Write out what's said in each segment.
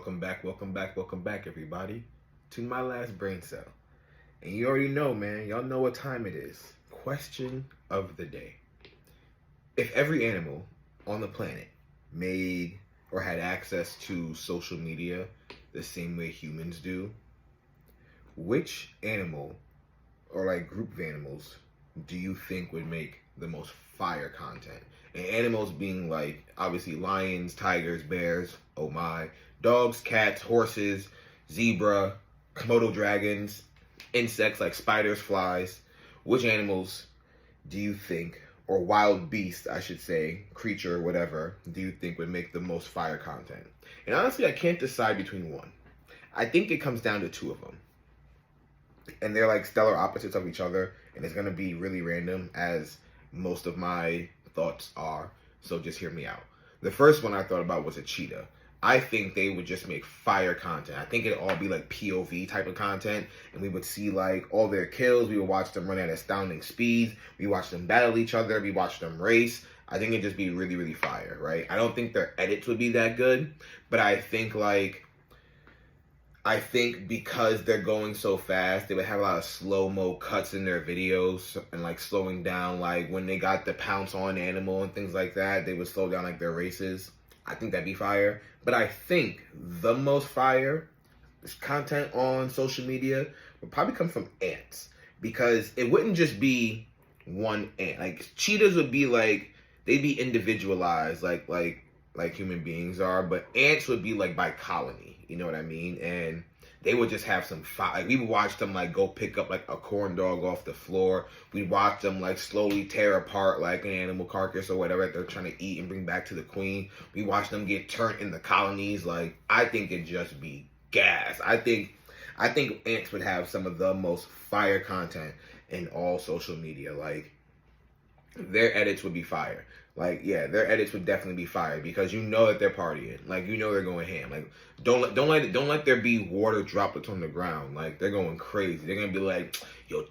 Welcome back, everybody, to my last brain cell. And you already know, man, y'all know what time it is. Question of the day. If every animal on the planet made or had access to social media the same way humans do, which animal or like group of animals do you think would make the most fire content? And animals being like obviously lions, tigers, bears, oh my, dogs, cats, horses, zebra, Komodo dragons, insects like spiders, flies. Which animals do you think, or wild beast, I should say, creature, whatever, do you think would make the most fire content? And honestly, I can't decide between one. I think it comes down to two of them. And they're like stellar opposites of each other, and it's going to be really random, as most of my thoughts are, so just hear me out. The first one I thought about was a cheetah. I think they would just make fire content. I think it'd all be like POV type of content, and we would see like all their kills. We would watch them run at astounding speeds. We watch them battle each other. We watch them race. I think it'd just be really, really fire, right? I don't think their edits would be that good, but I think because they're going so fast, they would have a lot of slow-mo cuts in their videos and like slowing down, like when they got the pounce on animal and things like that, they would slow down like their races. I think that'd be fire. But I think the most fire content on social media would probably come from ants, because it wouldn't just be one ant. Like cheetahs would be like, they'd be individualized like human beings are, but ants would be like by colony. You know what I mean? And they would just have some fire. Like, we would watch them like go pick up like a corn dog off the floor. We'd watch them like slowly tear apart like an animal carcass or whatever that they're trying to eat and bring back to the queen. We watch them get turned in the colonies. Like, I think it'd just be gas. I think ants would have some of the most fire content in all social media. Like, their edits would be fire. Like, yeah, their edits would definitely be fire, because you know that they're partying. Like, you know they're going ham. Like, don't let there be water droplets on the ground. Like, they're going crazy. They're gonna be like, yo,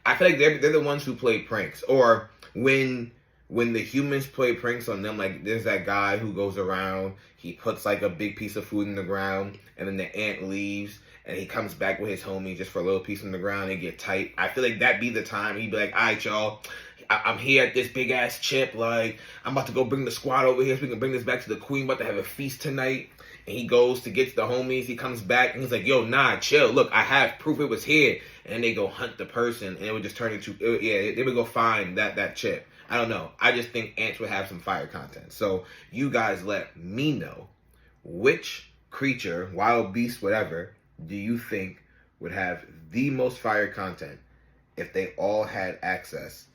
I feel like they're the ones who play pranks. Or when the humans play pranks on them, like there's that guy who goes around, he puts like a big piece of food in the ground, and then the ant leaves, and he comes back with his homie just for a little piece in the ground. They get tight. I feel like that'd be the time he'd be like, all right, y'all, I'm here at this big ass chip. Like, I'm about to go bring the squad over here so we can bring this back to the queen. About to have a feast tonight. And he goes to get to the homies. He comes back and he's like, yo, nah, chill. Look, I have proof it was here. And then they go hunt the person, and it would just turn into, they would go find that chip. I don't know. I just think ants would have some fire content. So you guys let me know, which creature, wild beast, whatever, do you think would have the most fire content if they all had access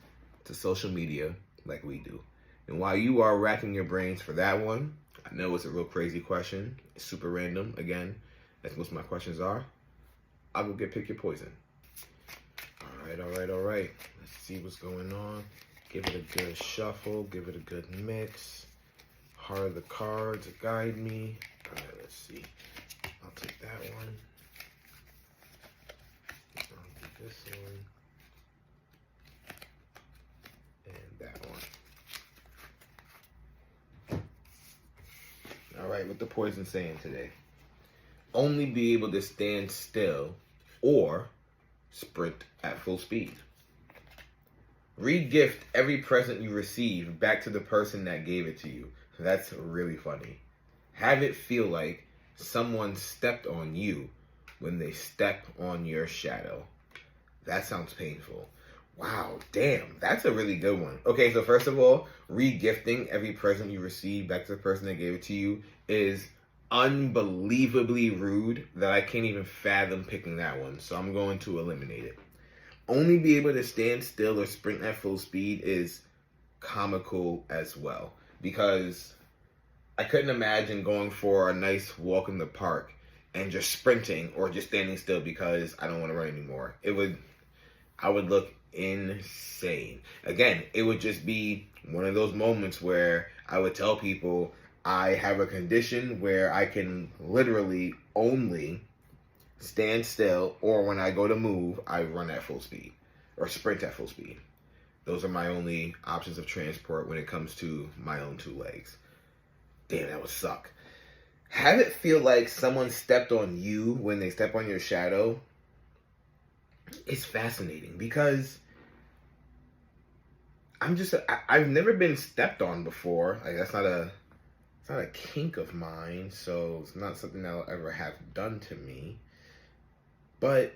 to social media like we do? And while you are racking your brains for that one, I know it's a real crazy question. It's super random, again, as most of my questions are. I'll go pick your poison. All right. Let's see what's going on. Give it a good shuffle. Give it a good mix. Heart of the cards to guide me. All right, let's see. I'll take that one. I'll do this one. That one. All right, what the poison saying today? Only be able to stand still or sprint at full speed. Re-gift every present you receive back to the person that gave it to you. That's really funny. Have it feel like someone stepped on you when they step on your shadow. That sounds painful. Wow, damn, that's a really good one. Okay, so first of all, re-gifting every present you receive back to the person that gave it to you is unbelievably rude that I can't even fathom picking that one, so I'm going to eliminate it. Only be able to stand still or sprint at full speed is comical as well, because I couldn't imagine going for a nice walk in the park and just sprinting or just standing still because I don't want to run anymore. I would look insane. Again, it would just be one of those moments where I would tell people I have a condition where I can literally only stand still, or when I go to move, I run at full speed or sprint at full speed. Those are my only options of transport when it comes to my own two legs. Damn, that would suck. have it feel like someone stepped on you when they step on your shadow. It's fascinating because I've never been stepped on before. Like it's not a kink of mine, so it's not something that'll ever have done to me. But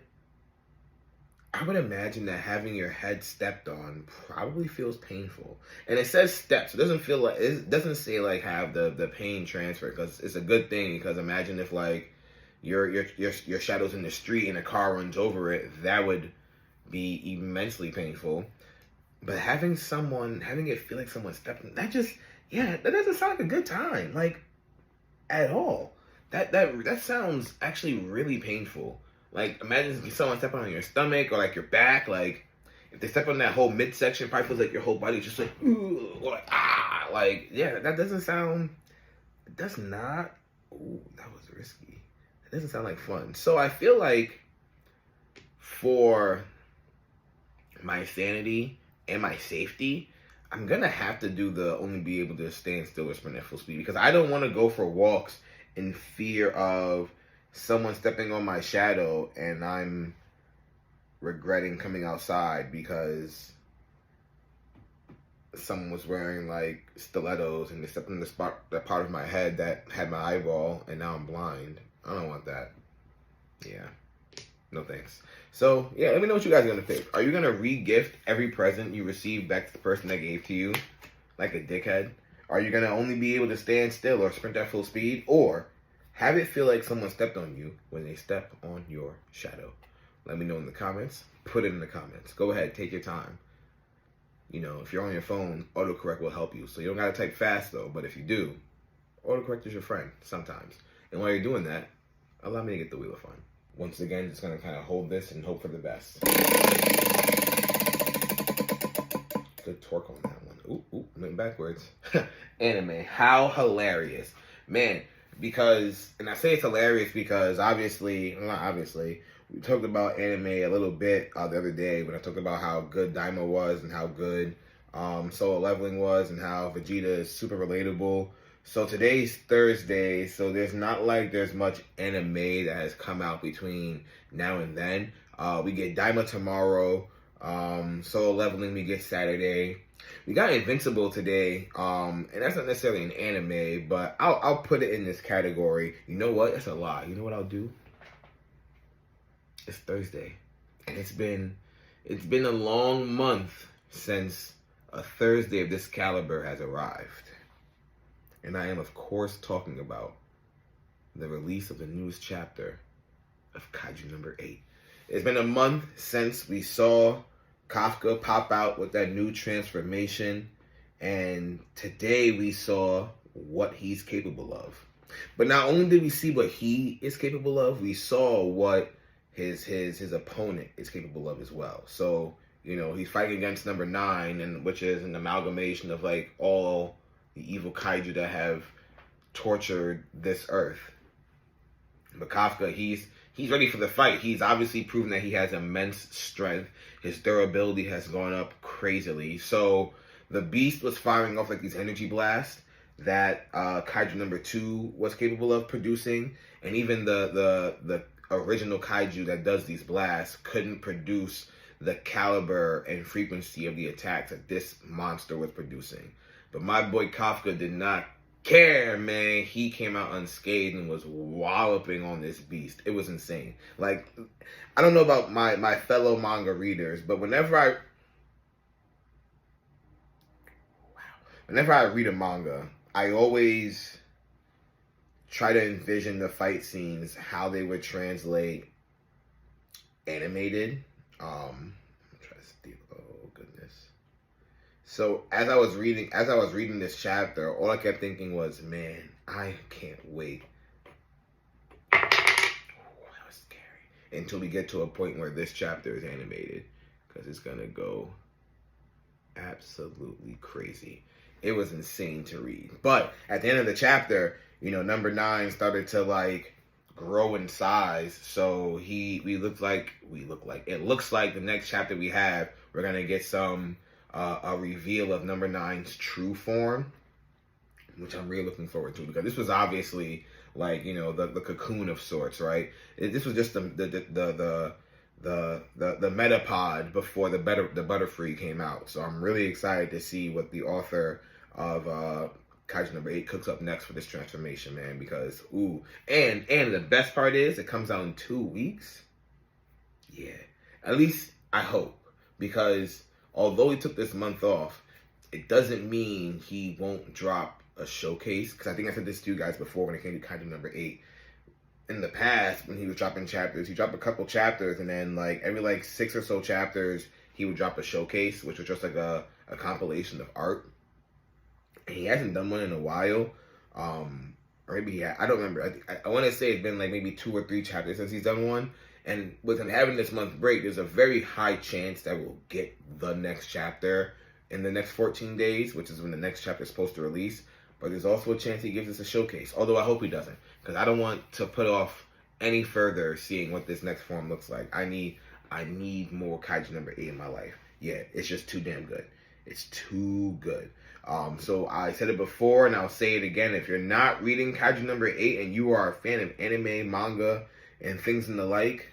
I would imagine that having your head stepped on probably feels painful. And it says steps. It doesn't say like have the pain transfer, because it's a good thing. Because imagine if like your shadow's in the street and a car runs over it, that would be immensely painful. But having it feel like someone stepped on, that doesn't sound like a good time, like at all. That sounds actually really painful. Like, imagine someone stepping on your stomach or like your back. Like, if they step on that whole midsection, it probably feels like your whole body's just like, ooh, or like, ah. Like, yeah, that doesn't sound, it does not, ooh, that was risky. It doesn't sound like fun. So I feel like for my sanity and my safety, I'm going to have to do the only be able to stand still or sprint at full speed, because I don't want to go for walks in fear of someone stepping on my shadow and I'm regretting coming outside because someone was wearing like stilettos and they stepped in that part of my head that had my eyeball and now I'm blind. I don't want that. Yeah. No thanks. So, yeah, let me know what you guys are going to pick. Are you going to re-gift every present you receive back to the person that gave to you like a dickhead? Are you going to only be able to stand still or sprint at full speed? Or have it feel like someone stepped on you when they step on your shadow? Let me know in the comments. Put it in the comments. Go ahead. Take your time. You know, if you're on your phone, autocorrect will help you. So you don't got to type fast, though. But if you do, autocorrect is your friend sometimes. And while you're doing that, allow me to get the wheel of fun. Once again, just going to kind of hold this and hope for the best. Good torque on that one. Ooh, went backwards. Anime. How hilarious. Man. Because, and I say it's hilarious because not obviously, we talked about anime a little bit the other day when I talked about how good Daima was and how good Solo Leveling was and how Vegeta is super relatable. So today's Thursday, so there's not like there's much anime that has come out between now and then. We get Daima tomorrow, Solo Leveling we get Saturday. We got Invincible today, and that's not necessarily an anime, but I'll put it in this category. You know what? That's a lie. You know what I'll do? It's Thursday, and it's been a long month since a Thursday of this caliber has arrived, and I am of course talking about the release of the newest chapter of Kaiju number 8. It's been a month since we saw Kafka pop out with that new transformation, and today we saw what he's capable of. But not only did we see what he is capable of, we saw what his opponent is capable of as well. So, you know, he's fighting against number 9, and which is an amalgamation of like all the evil kaiju that have tortured this earth. But Kafka, he's ready for the fight. He's obviously proven that he has immense strength. His durability has gone up crazily. So the beast was firing off like these energy blasts that Kaiju number 2 was capable of producing. And even the original Kaiju that does these blasts couldn't produce the caliber and frequency of the attacks that this monster was producing. But my boy Kafka did not care, man. He came out unscathed and was walloping on this beast. It was insane. Like, I don't know about my fellow manga readers, but whenever I read a manga, I always try to envision the fight scenes, how they would translate animated. Oh goodness. So as I was reading this chapter, all I kept thinking was, man, I can't wait. Oh, that was scary. Until we get to a point where this chapter is animated, because it's gonna go absolutely crazy. It was insane to read. But at the end of the chapter, you know, number 9 started to like grow in size. So it looks like the next chapter we have, we're gonna get some a reveal of number 9's true form, which I'm really looking forward to, because this was obviously like, you know, the cocoon of sorts, right? This was just the Metapod before the Butterfree came out. So I'm really excited to see what the author of Kaiju number 8 cooks up next for this transformation, man. Because and the best part is it comes out in 2 weeks. Yeah, at least I hope, because although he took this month off, it doesn't mean he won't drop a showcase. Because I think I said this to you guys before when it came to Kaiju number 8. In the past, when he was dropping chapters, he dropped a couple chapters, and then like every like 6 or so chapters, he would drop a showcase, which was just like a compilation of art. And he hasn't done one in a while. Or maybe he had, I don't remember. I want to say it's been like maybe 2 or 3 chapters since he's done one. And with him having this month break, there's a very high chance that we'll get the next chapter in the next 14 days, which is when the next chapter is supposed to release. But there's also a chance he gives us a showcase. Although I hope he doesn't, because I don't want to put off any further seeing what this next form looks like. I need more Kaiju number 8 in my life. Yeah, it's just too damn good. It's too good. So I said it before, and I'll say it again. If you're not reading Kaiju number 8 and you are a fan of anime, manga, and things and the like,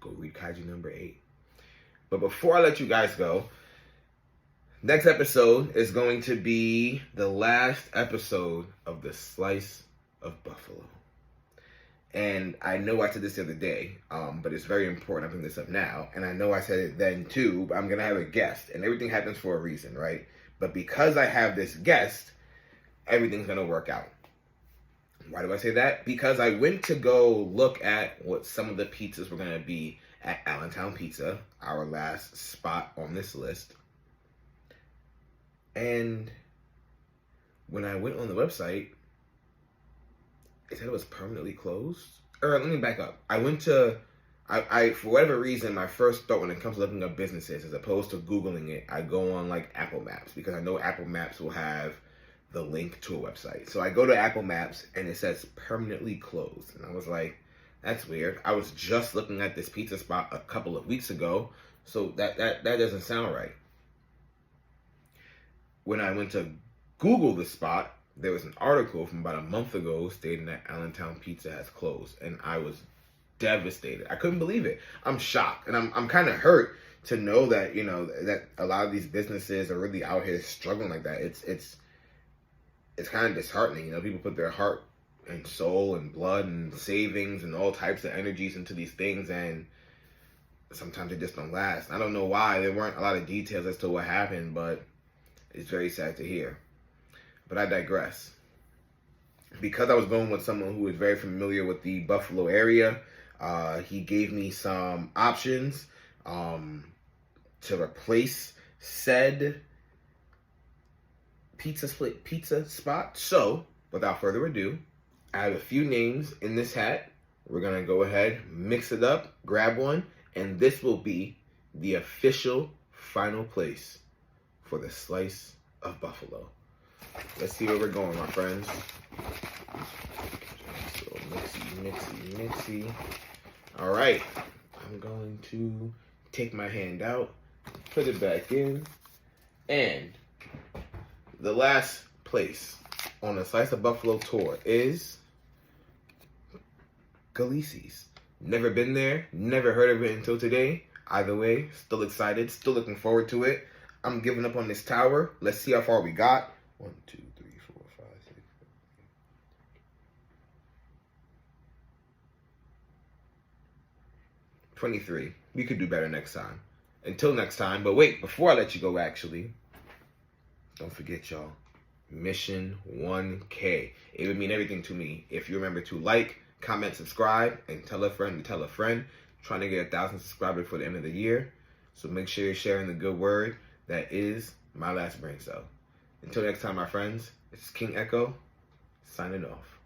go read Kaiju number 8. But before I let you guys go, next episode is going to be the last episode of the Slice of Buffalo. And I know I said this the other day, but it's very important I bring this up now. And I know I said it then too, but I'm going to have a guest. And everything happens for a reason, right? But because I have this guest, everything's going to work out. Why do I say that? Because I went to go look at what some of the pizzas were going to be at Allentown Pizza, our last spot on this list. And when I went on the website, it said it was permanently closed. Or let me back up. I for whatever reason, my first thought when it comes to looking up businesses, as opposed to Googling it, I go on like Apple Maps, because I know Apple Maps will have the link to a website. So I go to Apple Maps and it says permanently closed. And I was like, that's weird. I was just looking at this pizza spot a couple of weeks ago, so that doesn't sound right. When I went to Google the spot, there was an article from about a month ago stating that Allentown Pizza has closed, and I was devastated. I couldn't believe it. I'm shocked, and I'm kind of hurt to know that, you know, that a lot of these businesses are really out here struggling like that. It's kind of disheartening. You know, people put their heart and soul and blood and savings and all types of energies into these things, and sometimes they just don't last. I don't know why. There weren't a lot of details as to what happened, but it's very sad to hear. But I digress. Because I was going with someone who is very familiar with the Buffalo area, he gave me some options to replace said pizza spot. So, without further ado, I have a few names in this hat. We're going to go ahead, mix it up, grab one, and this will be the official final place for the Slice of Buffalo. Let's see where we're going, my friends. So mixy. All right. I'm going to take my hand out, put it back in, and the last place on the Slice of Buffalo tour is Galici's. Never been there, never heard of it until today. Either way, still excited, still looking forward to it. I'm giving up on this tower. Let's see how far we got. 1, 2, 3, 4, 5, 6, 7, 23. We could do better next time. Until next time. But wait, before I let you go, actually, don't forget, y'all. Mission 1K. It would mean everything to me if you remember to like, comment, subscribe, and tell a friend to tell a friend. Trying to get 1,000 subscribers for the end of the year. So make sure you're sharing the good word that is my last brain cell. Until next time, my friends, it's King Echo, signing off.